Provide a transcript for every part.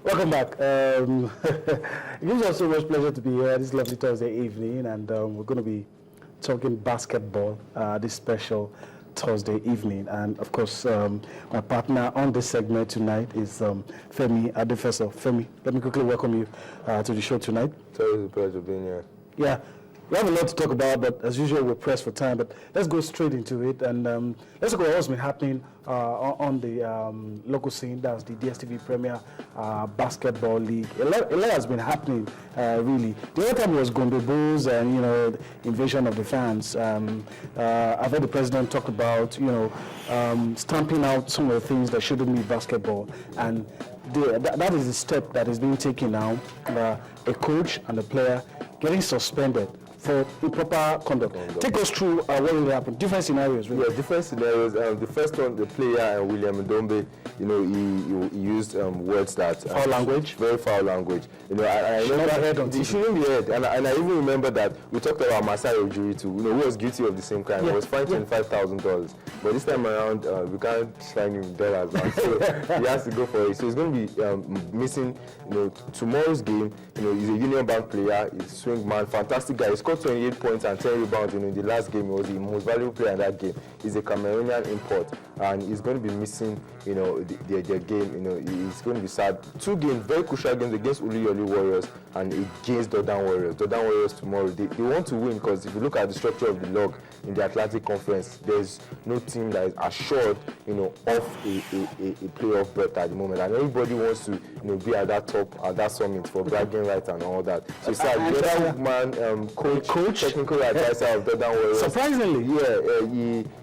Welcome back. It gives us so much pleasure to be here this lovely Thursday evening, and we're going to be talking basketball this special Thursday evening. And of course, my partner on this segment tonight is Femi Adefeso. Femi, let me quickly welcome you to the show tonight. It's always a pleasure being here. Yeah. We have a lot to talk about, but as usual, we're pressed for time. But let's go straight into it, and let's look at what's been happening on the local scene. That's the DSTV Premier Basketball League. A lot has been happening, really. The other time was Gombe Bulls and, the invasion of the fans. I've heard the president talk about, stamping out some of the things that shouldn't be basketball, and that is the step that is being taken now. A coach and a player getting suspended for improper conduct. Take us through what really happened. Different scenarios, really. Yeah, different scenarios. The first one, the player, William Ndombe, he used words that... foul language? Very foul language. I remember... It shouldn't be heard. And I even remember that we talked about Masai Ujiri too, who was guilty of the same crime. He was fined $25,000. But this time around, we can't sign him dollars now. So he has to go for it. So he's going to be missing, tomorrow's game. He's a Union Bank player. He's a swing man. Fantastic guy. He scored 28 points and 10 rebounds. In the last game, he was the most valuable player in that game. He's a Cameroonian import, and he's going to be missing, their game. He's going to be sad. 2 games, very crucial games against Uluyole Warriors and against Dodan Warriors. Dodan Warriors tomorrow. They want to win because if you look at the structure of the log in the Atlantic Conference, there's no team that is assured, of a playoff berth at the moment, and everybody wants to, be at that top, at that summit for bragging rights and all that. So it's like the other man, coach, technical advisor of Dodan Warriors. Surprisingly,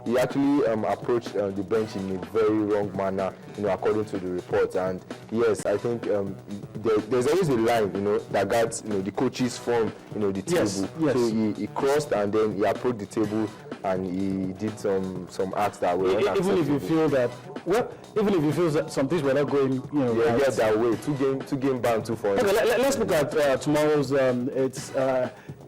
he actually approached the bench in a very wrong manner, according to the report. And yes, I think there's always a line, that guards, the coaches from, the table. Yes. So he crossed and then he approached the table and he did some acts that were unacceptable. Even if you feel that some things were not going, right. That way. Two game ban, 2 for. Okay, let's look at tomorrow's.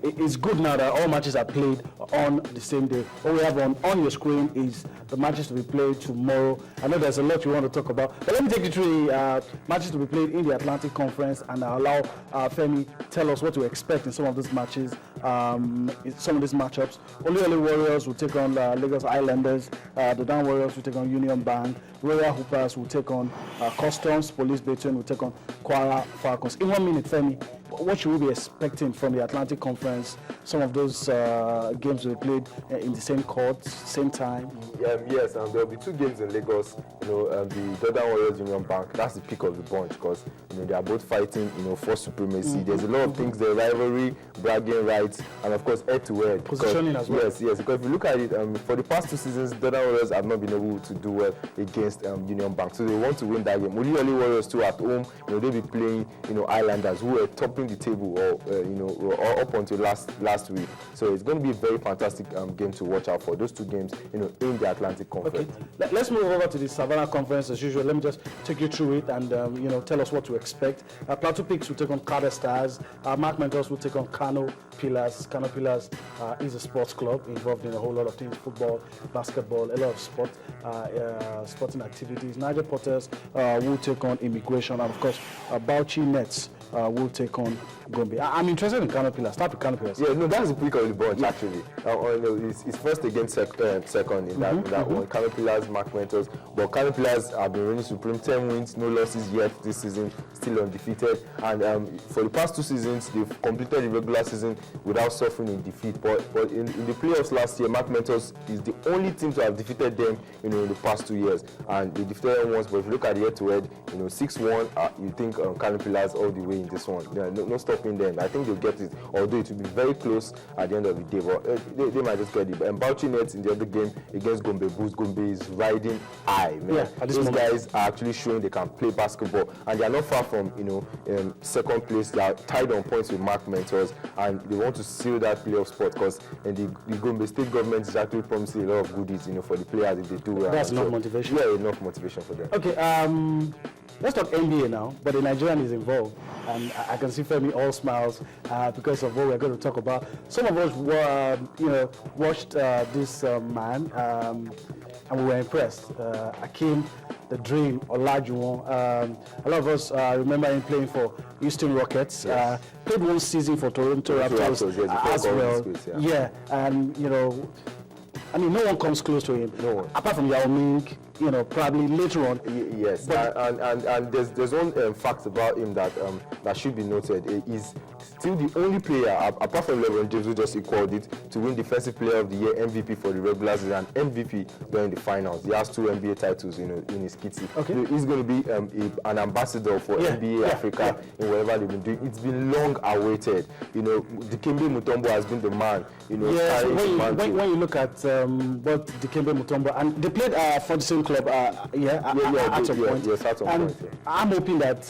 It's good now that all matches are played on the same day. What we have on your screen is the matches to be played tomorrow. I know there's a lot you want to talk about, but let me take you through the matches to be played in the Atlantic Conference, and I'll allow Femi tell us what to expect in some of these matches, some of these matchups. Uluyole Warriors will take on Lagos Islanders. The Down Warriors will take on Union Bank. Royal Hoopers will take on Customs. Police Baton will take on Kwara Falcons. In 1 minute, Femi, what should we be expecting from the Atlantic Conference? Some of those games will be played in the same court, same time. Yes, and there will be 2 games in Lagos. The Dodan Warriors, Union Bank. That's the pick of the bunch because they are both fighting, for supremacy. There's a lot of things there: rivalry, bragging rights, and of course head-to-head. Positioning as well. Yes. Because if you look at it, for the past 2 seasons, Dodan Warriors have not been able to do well against Union Bank, so they want to win that game. Uluyole Warriors too at home, they'll be playing, Islanders who were topping the table, or up until last week. So it's going to be a very fantastic game to watch out for. Those 2 games, in the Atlantic Conference. Okay, let's move over to the Savannah Conference as usual. Let me just take you through it and tell us what to expect. Plateau Peaks will take on Carter Stars. Mark Mentos will take on Kano Pillars. Kano Pillars is a sports club involved in a whole lot of things: football, basketball, a lot of sporting activities. Niger Potters will take on Immigration, and of course Bauchi Nets will take on Gombe. I'm interested in Kano Pillars. Start with Kano Pillars. Yeah, no, that's the pick of the bunch actually. It's first against second in that one. Kano Pillars, Mark Mentors. But Kano Pillars have been reigning supreme, 10 wins, no losses yet this season, still undefeated. And for the past 2 seasons, they've completed the regular season without suffering in defeat. But in the playoffs last year, Mark Mentors is the only team to have defeated them, in the past 2 years. And they defeated them once. But if you look at the head-to-head, 6-1, you think Kano Pillars all the way in this one. No stopping them. I think they'll get it, although it will be very close at the end of the day. But they might just get it. And Bauchi Nets in the other game against Gombe Bulls, Gombe is riding high, man. Yeah, those guys are actually showing they can play basketball, and they are not far from second place. They are tied on points with Mark Mentors, and they want to seal that playoff spot because the Gombe state government is actually promising a lot of goodies, for the players if they do well. That's enough motivation. Yeah, enough motivation for them. Okay. let's talk NBA now, but the Nigerian is involved. And I can see Femi all smiles because of what we're going to talk about. Some of us were, watched this man and we were impressed. Akeem, the Dream, Olajuwon. A lot of us remember him playing for Houston Rockets. Yes. Played one season for Toronto Raptors yes, as well. Space, yeah, and I mean, no one comes close to him. No one. Apart from Yao Ming, probably later on. Yes, and there's one fact about him that that should be noted. He's still the only player, apart from LeBron James, who just equaled it, to win Defensive Player of the Year, MVP for the regular season, and MVP during the finals. He has 2 NBA titles, in his kitty. Okay. He's going to be an ambassador for NBA Africa in whatever they've been doing. It's been long awaited. Dikembe Mutombo has been the man. Yes, when you look at what Dikembe Mutombo, and they played for the same club, at some point. Yes, at some and point. I'm hoping that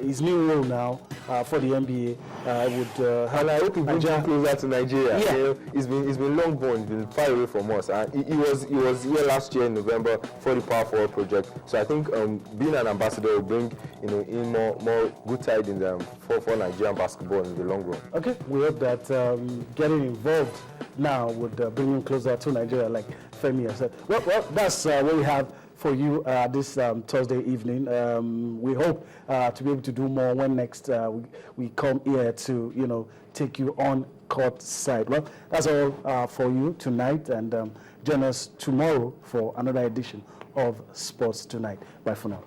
his new role now for the NBA would help. And I hope he brings him closer to Nigeria. Yeah. He's been long gone, he's been far away from us. And he was here last year in November for the Power Forward project. So I think being an ambassador will bring in more good tidings for Nigerian basketball in the long run. Okay, we hope that getting involved now would bring him closer to Nigeria, like Femi has said. Well, that's what we have for you this Thursday evening. We hope to be able to do more when next we come here to take you on Courtside. Well, that's all for you tonight, and join us tomorrow for another edition of Sports Tonight. Bye for now.